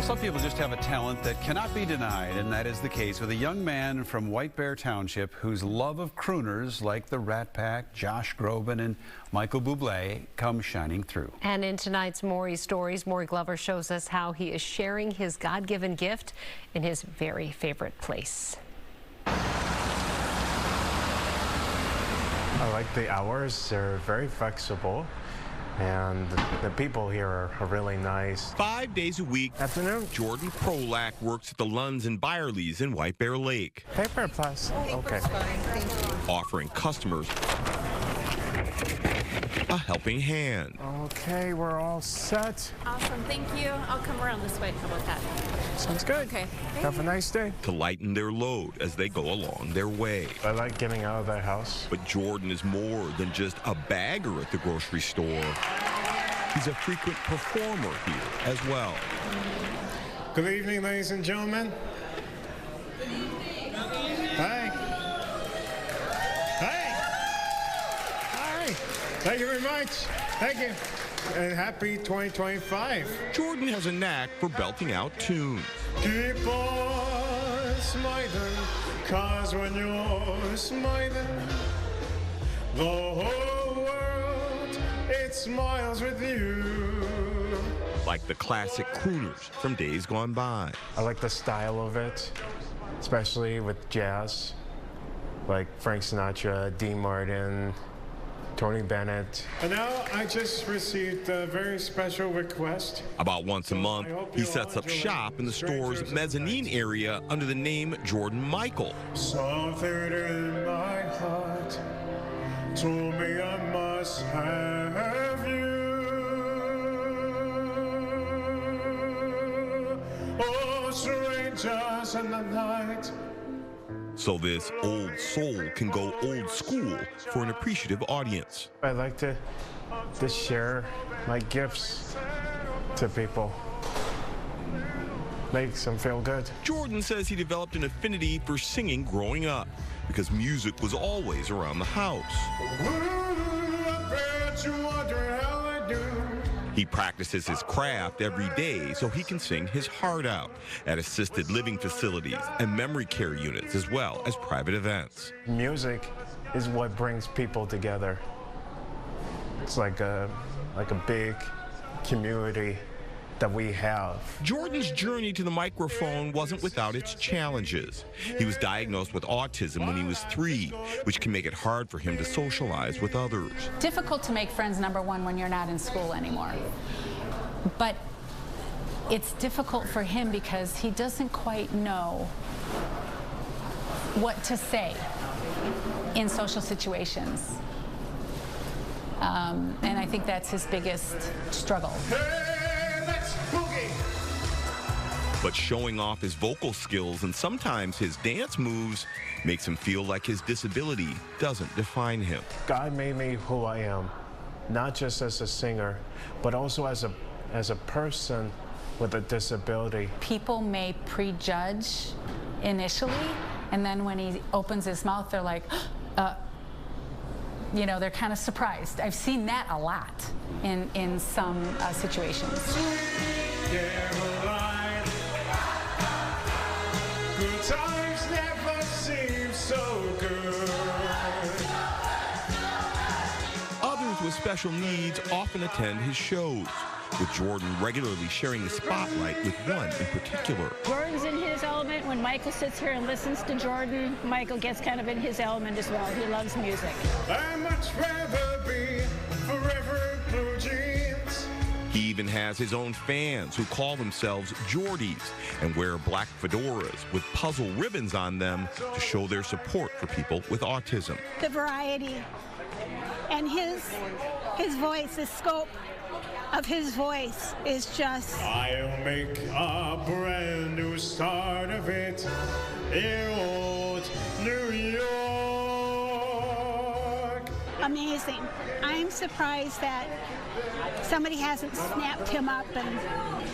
Some people just have a talent that cannot be denied, and that is the case with a young man from White Bear Township whose love of crooners like the Rat Pack, Josh Groban, and Michael Bublé come shining through. And in tonight's Maury Stories, Maury Glover shows us how he is sharing his God-given gift in his very favorite place. I like the hours. They're very flexible. And the people here are really nice. 5 days a week. Afternoon. Jordan Krolak works at the Lunds and Byerlys in White Bear Lake. Paper plus. Okay. Offering customers a helping hand. Okay, we're all set. Awesome, thank you. I'll come around this way. How about that? Sounds good. Okay. Have a nice day. To lighten their load as they go along their way. I like getting out of the house. But Jordan is more than just a bagger at the grocery store. He's a frequent performer here as well. Good evening, ladies and gentlemen. Hi. Hi. Hi. Thank you very much. Thank you. And happy 2025. Jordan has a knack for belting out tunes. Keep on smiling, 'cause when you're smiling, the whole world, it smiles with you. Like the classic crooners from days gone by. I like the style of it, especially with jazz, like Frank Sinatra, Dean Martin, Tony Bennett. And now I just received a very special request. About once a month, he sets up shop in the store's mezzanine area under the name Jordan Michael. Something in my heart told me I must have you. Oh, strangers in the night. So this old soul can go old school for an appreciative audience. I like to share my gifts to people. Makes them feel good. Jordan says he developed an affinity for singing growing up because music was always around the house. He practices his craft every day so he can sing his heart out at assisted living facilities and memory care units, as well as private events. Music is what brings people together. It's like a big community that we have. Jordan's journey to the microphone wasn't without its challenges. He was diagnosed with autism when he was 3, which can make it hard for him to socialize with others. Difficult to make friends, number one, when you're not in school anymore. But it's difficult for him because he doesn't quite know what to say in social situations. And I think that's his biggest struggle. But showing off his vocal skills and sometimes his dance moves makes him feel like his disability doesn't define him. God made me who I am, not just as a singer, but also as a person with a disability. People may prejudge initially, and then when he opens his mouth, they're like, you know, they're kind of surprised. I've seen that a lot in some situations. Good times never seem so good. Others with special needs often attend his shows, with Jordan regularly sharing the spotlight with one in particular. Jordan's in his element. When Michael sits here and listens to Jordan, Michael gets kind of in his element as well. He loves music. I'd much rather be forever in blue jeans. He even has his own fans who call themselves Jordies and wear black fedoras with puzzle ribbons on them to show their support for people with autism. The variety and his voice, the scope of his voice is just... I'll make a brand new start of it in old New York. Amazing. I'm surprised that somebody hasn't snapped him up and,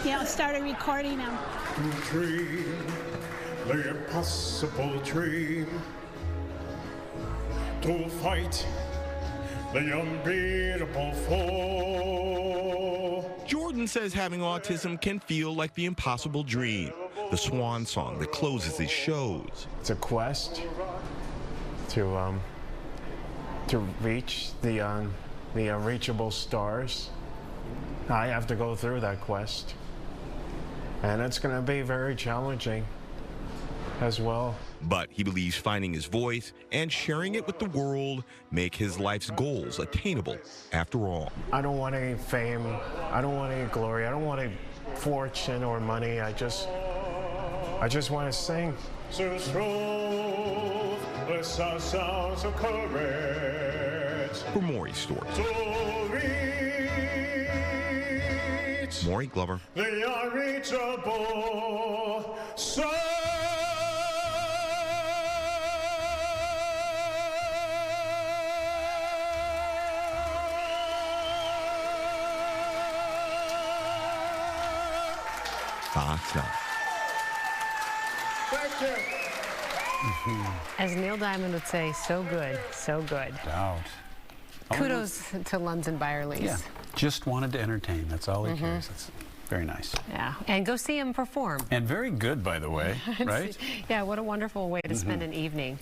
you know, started recording him. Dream, the impossible dream, to fight the unbeatable foe. Jordan says having autism can feel like the impossible dream, the swan song that closes his shows. It's a quest to reach the unreachable stars. I have to go through that quest, and it's going to be very challenging as well. But he believes finding his voice and sharing it with the world make his life's goals attainable after all. I don't want any fame. I don't want any glory. I don't want any fortune or money. I just want to sing. For Maury Stories. Maury Glover. The unreachable Fox 9. Thank you. As Neil Diamond would say, so good, so good. Doubt. Kudos to Lunds and Byerlys. Yeah, just wanted to entertain. That's all he cares. That's very nice. Yeah, and go see him perform. And very good, by the way, right? Yeah, what a wonderful way to spend an evening.